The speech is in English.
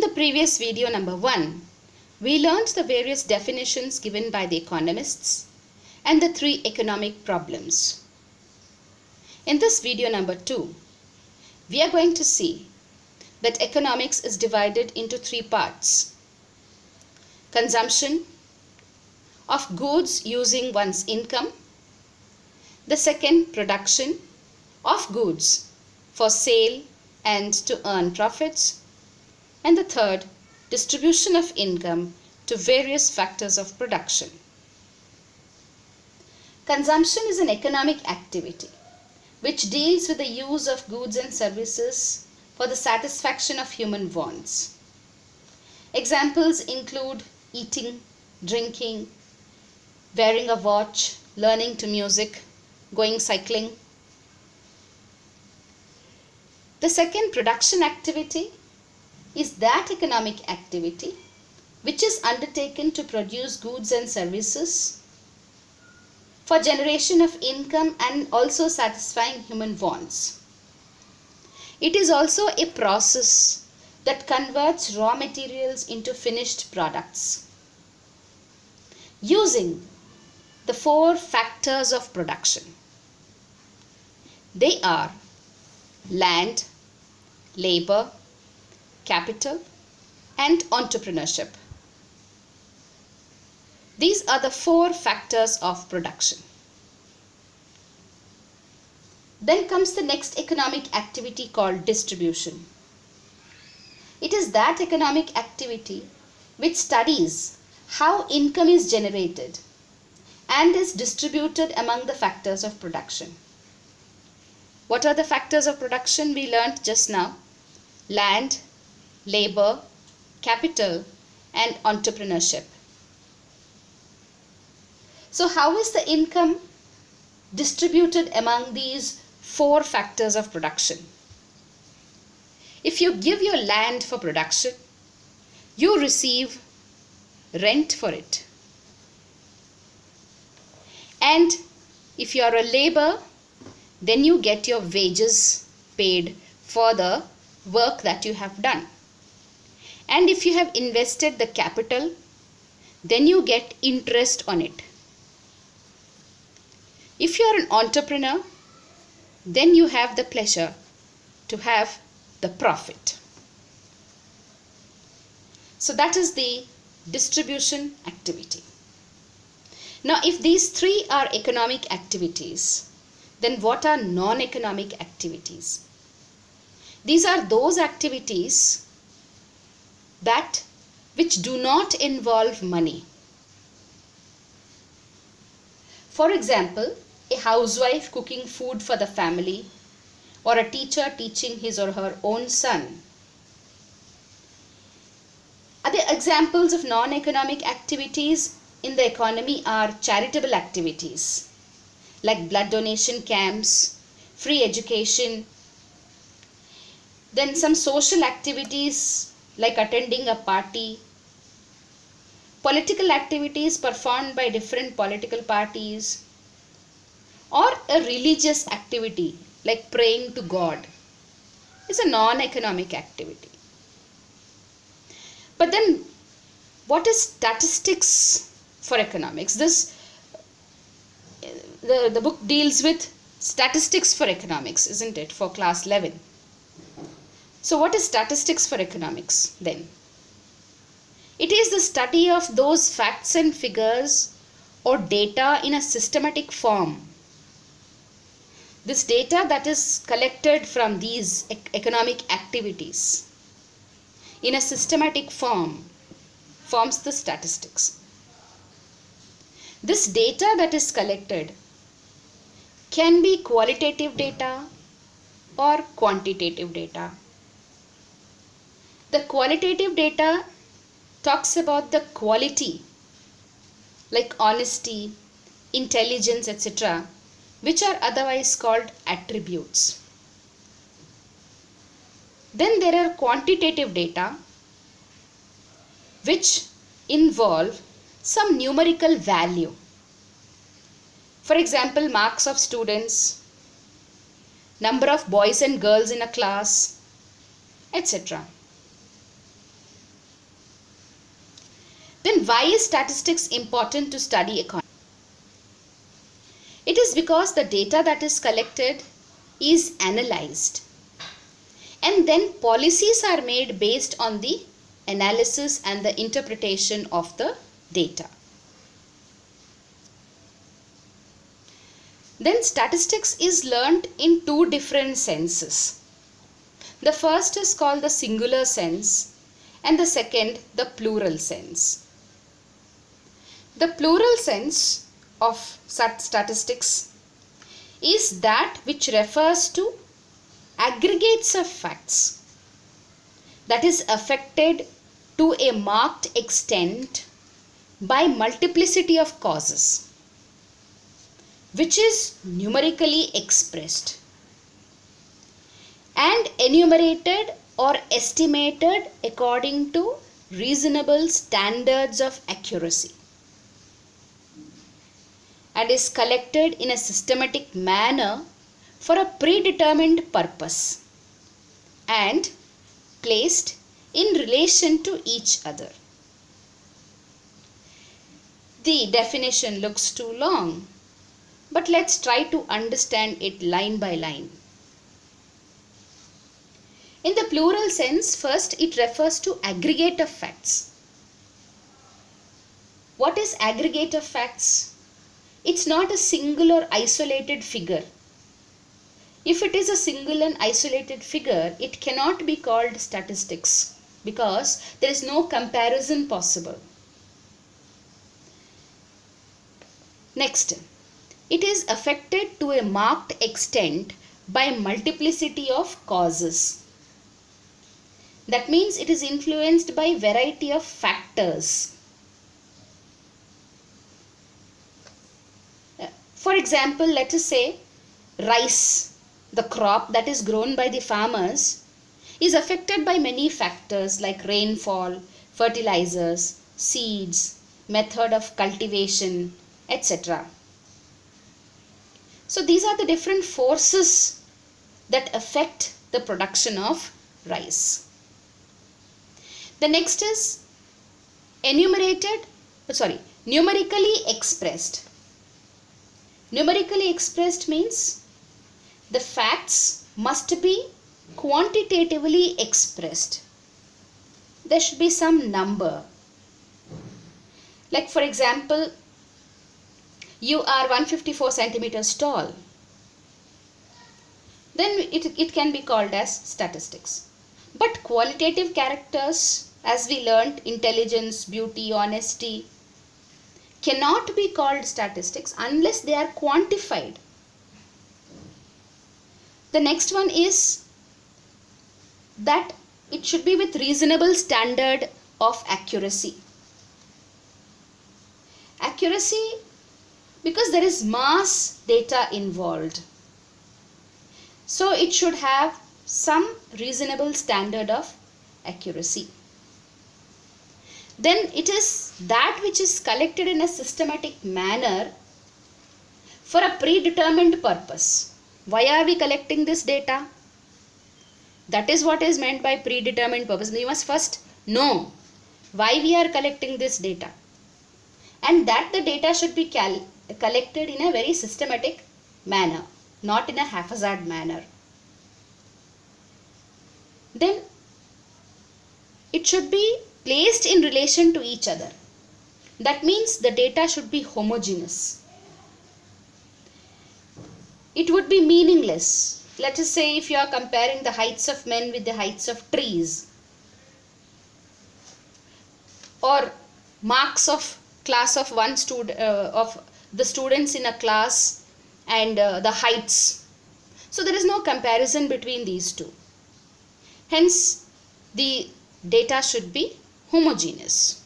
In the previous video number 1, we learned the various definitions given by the economists and the 3 economic problems. In this video number 2, we are going to see that economics is divided into 3 parts. Consumption of goods using one's income. The second, production of goods for sale and to earn profits. And the third, distribution of income to various factors of production. Consumption is an economic activity which deals with the use of goods and services for the satisfaction of human wants. Examples include eating, drinking, wearing a watch, learning to music, going cycling. The second, production activity, is that economic activity which is undertaken to produce goods and services for generation of income and also satisfying human wants. It is also a process that converts raw materials into finished products using the 4 factors of production. They are land, labor, capital, and entrepreneurship. These are the 4 factors of production. Then comes the next economic activity called distribution. It is that economic activity which studies how income is generated and is distributed among the factors of production. What are the factors of production we learnt just now? Land, labor, capital, and entrepreneurship. So how is the income distributed among these 4 factors of production? If you give your land for production, you receive rent for it. And if you are a labor, then you get your wages paid for the work that you have done. And if you have invested the capital, then you get interest on it. If you are an entrepreneur, then you have the pleasure to have the profit. So that is the distribution activity. Now, if these 3 are economic activities, then what are non-economic activities? These are those activities which do not involve money. For example, a housewife cooking food for the family, or a teacher teaching his or her own son. Other examples of non-economic activities in the economy are charitable activities like blood donation camps, free education, then some social activities like attending a party, political activities performed by different political parties, or a religious activity like praying to God is a non-economic activity. But then what is statistics for economics? The book deals with statistics for economics, isn't it, for class 11. So what is statistics for economics then? It is the study of those facts and figures or data in a systematic form. This data that is collected from these economic activities in a systematic form forms the statistics. This data that is collected can be qualitative data or quantitative data. The qualitative data talks about the quality like honesty, intelligence, etc., which are otherwise called attributes. Then there are quantitative data which involve some numerical value. For example, marks of students, number of boys and girls in a class, etc. Then why is statistics important to study economy? It is because the data that is collected is analyzed, and then policies are made based on the analysis and the interpretation of the data. Then statistics is learnt in two different senses. The first is called the singular sense and the second the plural sense. The plural sense of statistics is that which refers to aggregates of facts that is affected to a marked extent by multiplicity of causes, which is numerically expressed and enumerated or estimated according to reasonable standards of accuracy, and is collected in a systematic manner for a predetermined purpose and placed in relation to each other. The definition looks too long, but let's try to understand it line by line. In the plural sense, first it refers to aggregate of facts. What is aggregate of facts? It's not a single or isolated figure. If it is a single and isolated figure, it cannot be called statistics because there is no comparison possible. Next, it is affected to a marked extent by multiplicity of causes. That means it is influenced by variety of factors. For example, let us say rice, the crop that is grown by the farmers, is affected by many factors like rainfall, fertilizers, seeds, method of cultivation, etc. So these are the different forces that affect the production of rice. The next is numerically expressed. Numerically expressed means the facts must be quantitatively expressed. There should be some number. Like for example, you are 154 centimeters tall. Then it can be called as statistics. But qualitative characters, as we learnt, intelligence, beauty, honesty, cannot be called statistics unless they are quantified. The next one is that it should be with reasonable standard of accuracy. Accuracy because there is mass data involved. So it should have some reasonable standard of accuracy. Then it is that which is collected in a systematic manner for a predetermined purpose. Why are we collecting this data? That is what is meant by predetermined purpose. We must first know why we are collecting this data, and that the data should be collected in a very systematic manner, not in a haphazard manner. Then it should be placed in relation to each other. That means the data should be homogeneous. It would be meaningless. Let us say if you are comparing the heights of men with the heights of trees, or marks of class of one student of the students in a class and the heights. So there is no comparison between these two. Hence the data should be homogeneous.